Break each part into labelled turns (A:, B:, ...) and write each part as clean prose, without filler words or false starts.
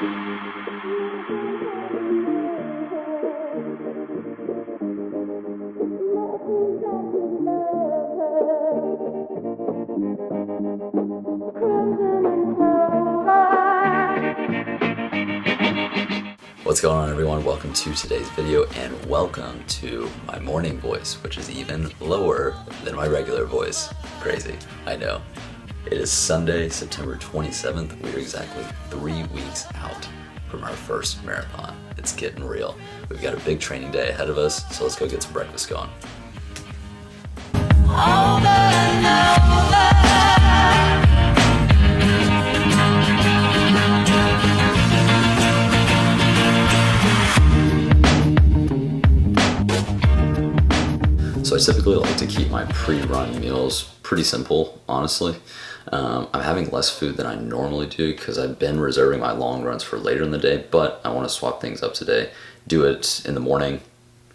A: What's going on, everyone? Welcome to today's video and welcome to my morning voice, which is even lower than my regular voice. Crazy, I know. It is Sunday, September 27th. We are exactly 3 weeks out from our first marathon. It's getting real. We've got a big training day ahead of us, so let's go get some breakfast going. So I typically like to keep my pre-run meals pretty simple, honestly. I'm having less food than I normally do because I've been reserving my long runs for later in the day, but I want to swap things up today, do it in the morning,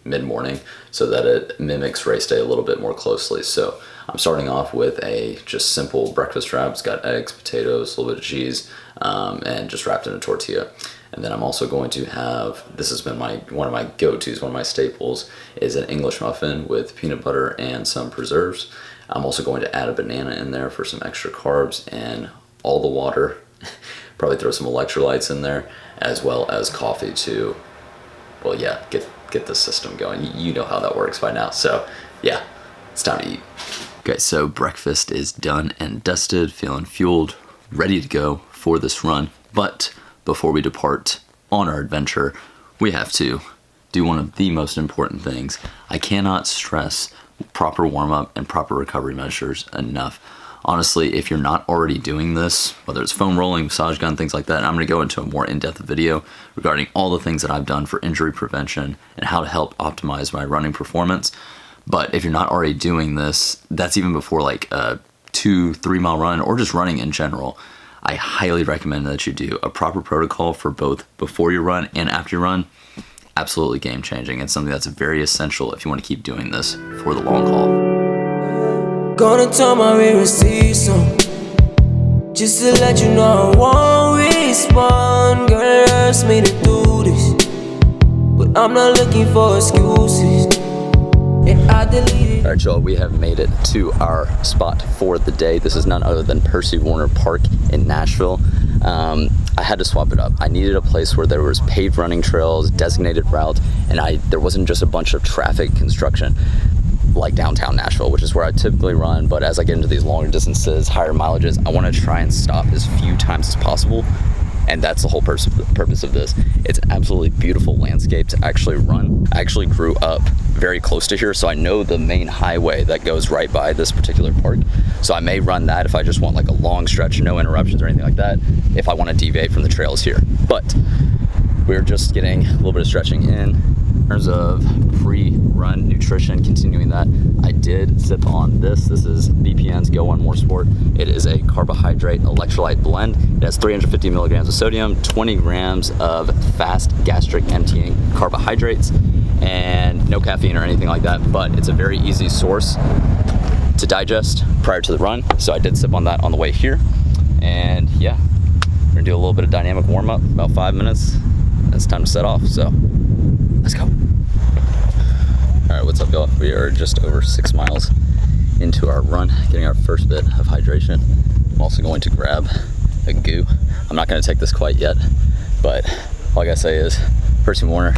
A: mid-morning, so that it mimics race day a little bit more closely. So I'm starting off with a just simple breakfast wrap. It's got eggs, potatoes, a little bit of cheese, and just wrapped in a tortilla. And then I'm also going to have, this has been one of my go-tos, one of my staples, is an English muffin with peanut butter and some preserves. I'm also going to add a banana in there for some extra carbs and all the water. Probably throw some electrolytes in there, as well as coffee to, well, yeah, get the system going. You know how that works by now. So yeah, it's time to eat. Okay, so breakfast is done and dusted, feeling fueled, ready to go for this run. But before we depart on our adventure, we have to do one of the most important things. I cannot stress proper warm-up and proper recovery measures enough. Honestly, if you're not already doing this, whether it's foam rolling, massage gun, things like that, I'm going to go into a more in-depth video regarding all the things that I've done for injury prevention and how to help optimize my running performance. But if you're not already doing this, that's even before like a 2-3 mile run or just running in general. I highly recommend that you do a proper protocol for both before you run and after you run. Absolutely game changing. It's something that's very essential if you want to keep doing this for the long haul.
B: Gonna turn my rear season just to let you know I won't respond. Girl, it hurts me to do this, but I'm not looking for excuses. And I deleted.
A: All right, y'all, we have made it to our spot for the day. This is none other than Percy Warner Park in Nashville. I had to swap it up. I needed a place where there was paved running trails, designated routes, and there wasn't just a bunch of traffic construction like downtown Nashville, which is where I typically run. But as I get into these longer distances, higher mileages, I want to try and stop as few times as possible. And that's the whole purpose of this. It's an absolutely beautiful landscape to actually run. I actually grew up very close to here, so I know the main highway that goes right by this particular park. So I may run that if I just want like a long stretch, no interruptions or anything like that, if I want to deviate from the trails here. But we're just getting a little bit of stretching in terms of pre-run nutrition, continuing that. I did sip on this. This is BPN's Go On More Sport. It is a carbohydrate electrolyte blend. It has 350 milligrams of sodium, 20 grams of fast gastric emptying carbohydrates, and no caffeine or anything like that, but it's a very easy source to digest prior to the run. So I did sip on that on the way here. And yeah, we're gonna do a little bit of dynamic warm up, about 5 minutes. It's time to set off, so let's go. All right, what's up, y'all? We are just over 6 miles into our run, getting our first bit of hydration. I'm also going to grab a goo. I'm not gonna take this quite yet, but all I gotta say is Percy Warner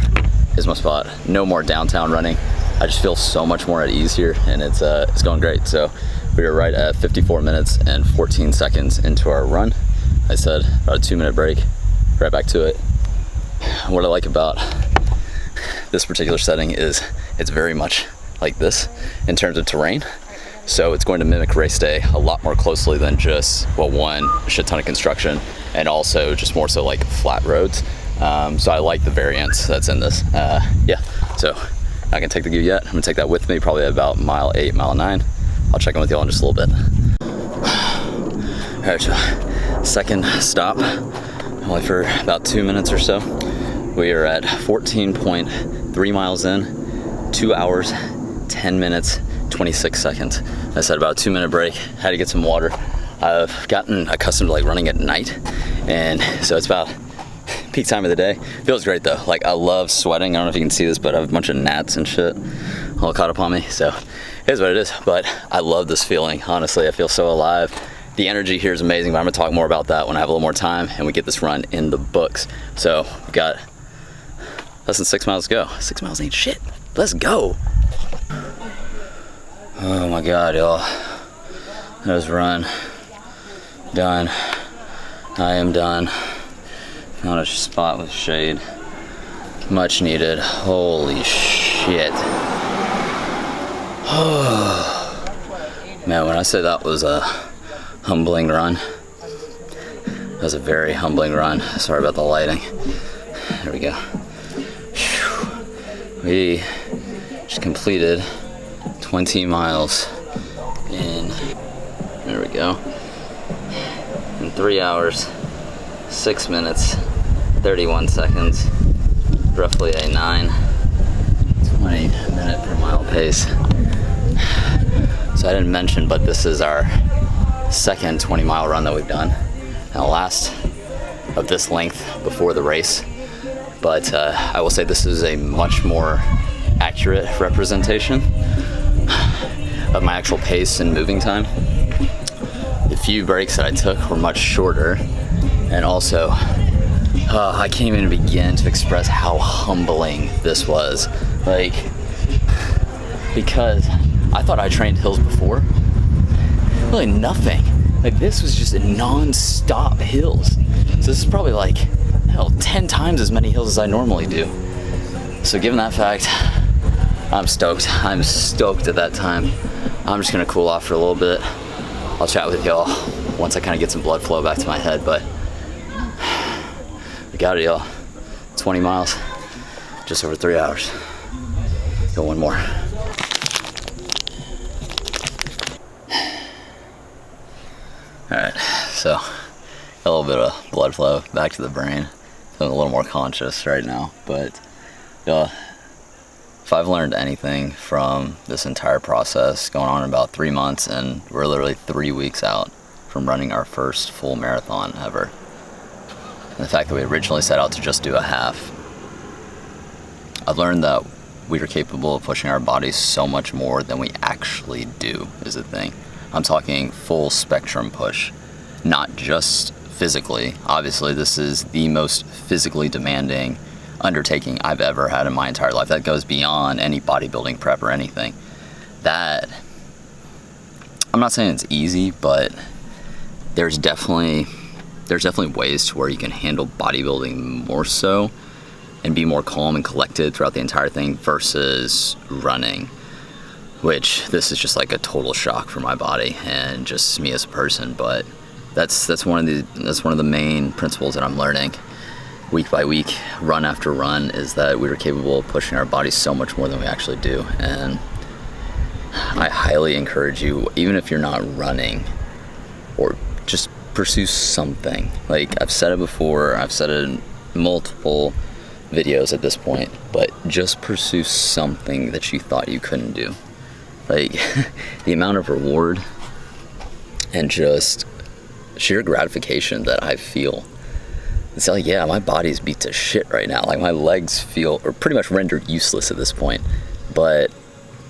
A: is my spot. No more downtown running. I just feel so much more at ease here, and it's going great. So we are right at 54 minutes and 14 seconds into our run. I said about a 2-minute break, right back to it. What I like about this particular setting is it's very much like this in terms of terrain. So it's going to mimic race day a lot more closely than just, well, one, a shit ton of construction, and also just more so like flat roads. So I like the variance that's in this. Yeah, so not gonna take the goo yet. I'm gonna take that with me probably at about mile 8, mile 9. I'll check in with y'all in just a little bit. All right, so second stop, only for about 2 minutes or so. We are at 14.3 miles in, 2 hours, 10 minutes, 26 seconds. I said about a 2-minute break, had to get some water. I've gotten accustomed to like running at night, and so it's about peak time of the day. Feels great though. Like, I love sweating. I don't know if you can see this, but I have a bunch of gnats and shit all caught up on me. So it is what it is. But I love this feeling. Honestly, I feel so alive. The energy here is amazing, but I'm gonna talk more about that when I have a little more time and we get this run in the books. So we've got less than 6 miles to go. 6 miles ain't shit. Let's go. Oh my God, y'all. That was run. Done. I am done. Found a spot with shade. Much needed. Holy shit. Man, when I say that was a humbling run, that was a very humbling run. Sorry about the lighting. There we go. We just completed 20 miles in, there we go, in 3 hours, 6 minutes, 31 seconds, roughly a 20 minute per mile pace. So I didn't mention, but this is our second 20-mile run that we've done, and the last of this length before the race. But I will say this is a much more accurate representation of my actual pace and moving time. The few breaks that I took were much shorter, and also I can't even begin to express how humbling this was. Like, because I thought I trained hills before. Really nothing. Like, this was just non-stop hills. So this is probably like, hell, 10 times as many hills as I normally do. So given that fact, I'm stoked. I'm stoked at that time. I'm just gonna cool off for a little bit. I'll chat with y'all once I kind of get some blood flow back to my head, but we got it, y'all. 20 miles, just over 3 hours. Go one more. All right, so a little bit of blood flow back to the brain. Feeling a little more conscious right now, but if I've learned anything from this entire process, going on in about 3 months, and we're literally 3 weeks out from running our first full marathon ever. And the fact that we originally set out to just do a half, I've learned that we are capable of pushing our bodies so much more than we actually do is the thing. I'm talking full spectrum push, not just physically. Obviously, this is the most physically demanding undertaking I've ever had in my entire life. That goes beyond any bodybuilding prep or anything. That, I'm not saying it's easy, but there's definitely ways to where you can handle bodybuilding more so and be more calm and collected throughout the entire thing versus running, which this is just like a total shock for my body and just me as a person. But that's one of the main principles that I'm learning week by week, run after run, is that we are capable of pushing our bodies so much more than we actually do. And I highly encourage you, even if you're not running, or just pursue something. Like, I've said it before, I've said it in multiple videos at this point, but just pursue something that you thought you couldn't do. Like, the amount of reward and just sheer gratification that I feel. It's like, yeah, my body's beat to shit right now. Like, my legs feel, or pretty much rendered useless at this point. But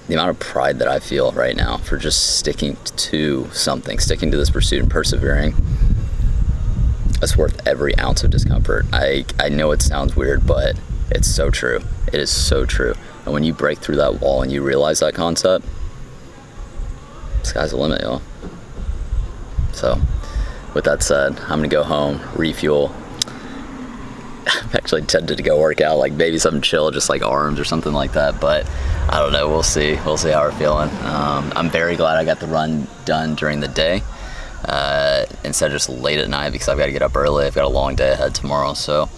A: the amount of pride that I feel right now for just sticking to something, sticking to this pursuit and persevering, it's worth every ounce of discomfort. I know it sounds weird, but it's so true. It is so true. And when you break through that wall and you realize that concept, sky's the limit, y'all. So, with that said, I'm gonna go home, refuel. I'm actually tempted to go work out, like maybe something chill, just like arms or something like that, but I don't know, we'll see how we're feeling. I'm very glad I got the run done during the day instead of just late at night, because I've got to get up early. I've got a long day ahead tomorrow. So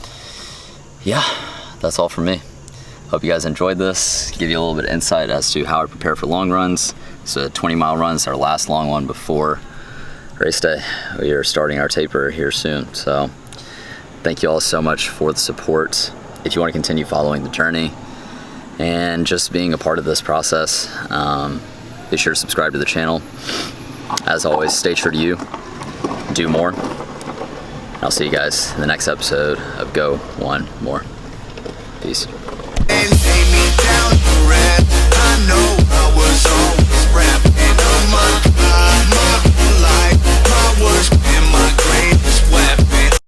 A: yeah, that's all for me. Hope you guys enjoyed this. Give you a little bit of insight as to how I prepare for long runs. So 20-mile run is our last long one before race day. We are starting our taper here soon. So thank you all so much for the support. If you want to continue following the journey and just being a part of this process, be sure to subscribe to the channel. As always, stay true to you, do more, I'll see you guys in the next episode of Go One More. Peace.
C: And lay me down to rest.